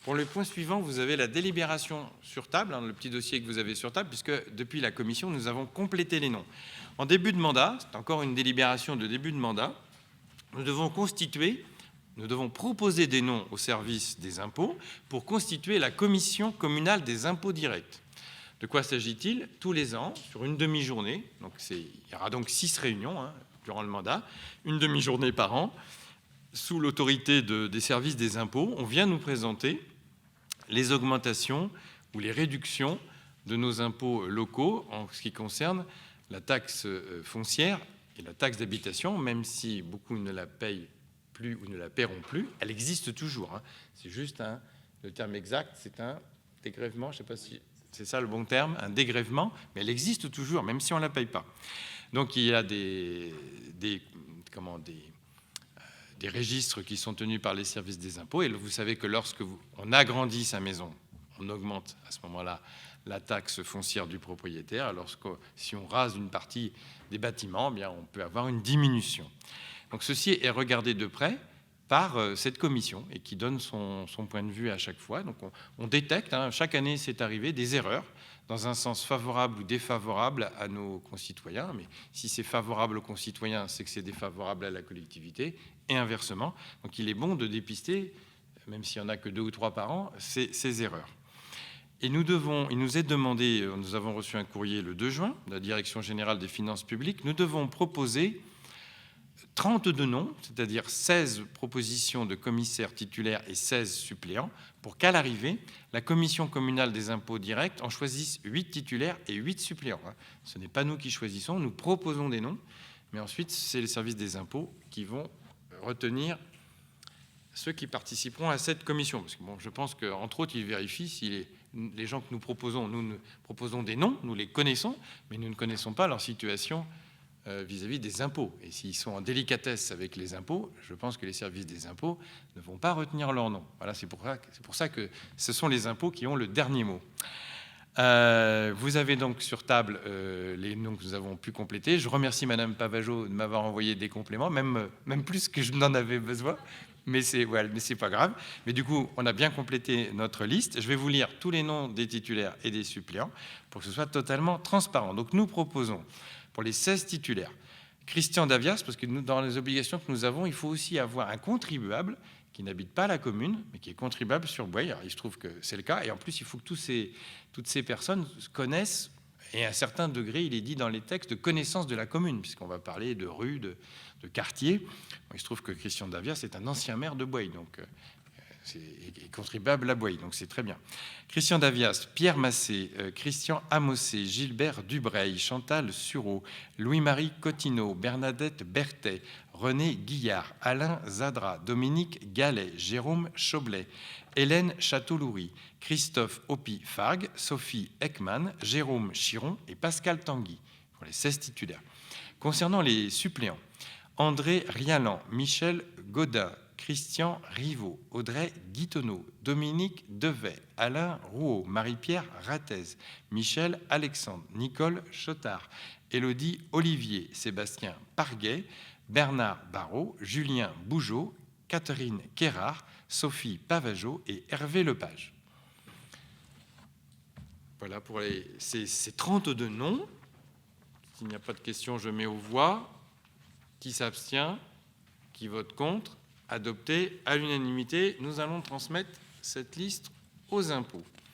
Pour le point suivant, vous avez la délibération sur table, le petit dossier que vous avez sur table, puisque depuis la commission, nous avons complété les noms. En début de mandat, c'est encore une délibération de début de mandat, nous devons proposer des noms au service des impôts pour constituer la commission communale des impôts directs. De quoi s'agit-il? Tous les ans, sur une demi-journée, donc il y aura donc 6 réunions durant le mandat, une demi-journée par an, sous l'autorité des services des impôts, on vient nous présenter les augmentations ou les réductions de nos impôts locaux en ce qui concerne la taxe foncière et la taxe d'habitation, même si beaucoup ne la payent plus ou ne la paieront plus, elle existe toujours. C'est juste le terme exact, c'est un dégrèvement, je ne sais pas si c'est ça le bon terme, un dégrèvement, mais elle existe toujours, même si on ne la paye pas. Donc il y a des registres qui sont tenus par les services des impôts. Et vous savez que lorsque on agrandit sa maison, on augmente à ce moment-là la taxe foncière du propriétaire. Alors si on rase une partie des bâtiments, eh bien, on peut avoir une diminution. Donc ceci est regardé de près par cette commission et qui donne son point de vue à chaque fois. Donc on détecte, chaque année c'est arrivé, des erreurs dans un sens favorable ou défavorable à nos concitoyens. Mais si c'est favorable aux concitoyens, c'est que c'est défavorable à la collectivité, et inversement. Donc il est bon de dépister, même s'il n'y en a que 2 ou 3 par an, ces erreurs. Et il nous est demandé, nous avons reçu un courrier le 2 juin de la Direction générale des finances publiques, nous devons proposer 32 noms, c'est-à-dire 16 propositions de commissaires titulaires et 16 suppléants, pour qu'à l'arrivée, la commission communale des impôts directs en choisisse 8 titulaires et 8 suppléants. Ce n'est pas nous qui choisissons, nous proposons des noms, mais ensuite, c'est les services des impôts qui vont retenir ceux qui participeront à cette commission. Parce que je pense qu'entre autres, ils vérifient si les gens que nous proposons des noms, nous les connaissons, mais nous ne connaissons pas leur situation vis-à-vis des impôts. Et s'ils sont en délicatesse avec les impôts, je pense que les services des impôts ne vont pas retenir leur nom. Voilà, c'est pour ça que ce sont les impôts qui ont le dernier mot. Vous avez donc sur table les noms que nous avons pu compléter. Je remercie Madame Pavageau de m'avoir envoyé des compléments, même plus que je n'en avais besoin, mais c'est pas grave. Mais du coup, on a bien complété notre liste. Je vais vous lire tous les noms des titulaires et des suppléants pour que ce soit totalement transparent. Donc nous proposons pour les 16 titulaires Christian Davias, parce que dans les obligations que nous avons, il faut aussi avoir un contribuable qui n'habite pas la commune, mais qui est contribuable sur Bouaye. Alors, il se trouve que c'est le cas. Et en plus, il faut que toutes ces personnes connaissent, et à un certain degré, il est dit dans les textes, de connaissance de la commune, puisqu'on va parler de rues, de quartiers. Bon, il se trouve que Christian Davias est un ancien maire de Bouaye, donc est contribuable à Bouaye, donc c'est très bien. Christian Davias, Pierre Massé, Christian Amossé, Gilbert Dubreil, Chantal Sureau, Louis-Marie Cotineau, Bernadette Berthet, René Guillard, Alain Zadra, Dominique Gallet, Jérôme Choblet, Hélène Châteauloury, Christophe Hopi-Fargue, Sophie Ekman, Jérôme Chiron et Pascal Tanguy, pour les 16 titulaires. Concernant les suppléants, André Rialan, Michel Godin, Christian Rivaud, Audrey Guitonneau, Dominique Devet, Alain Rouault, Marie-Pierre Rattez, Michel Alexandre, Nicole Chotard, Élodie Olivier, Sébastien Parguet, Bernard Barrault, Julien Bougeot, Catherine Quérard, Sophie Pavageau et Hervé Lepage. Voilà pour ces 32 noms. S'il n'y a pas de questions, je mets aux voix. Qui s'abstient? Qui vote contre? Adopté à l'unanimité. Nous allons transmettre cette liste aux impôts.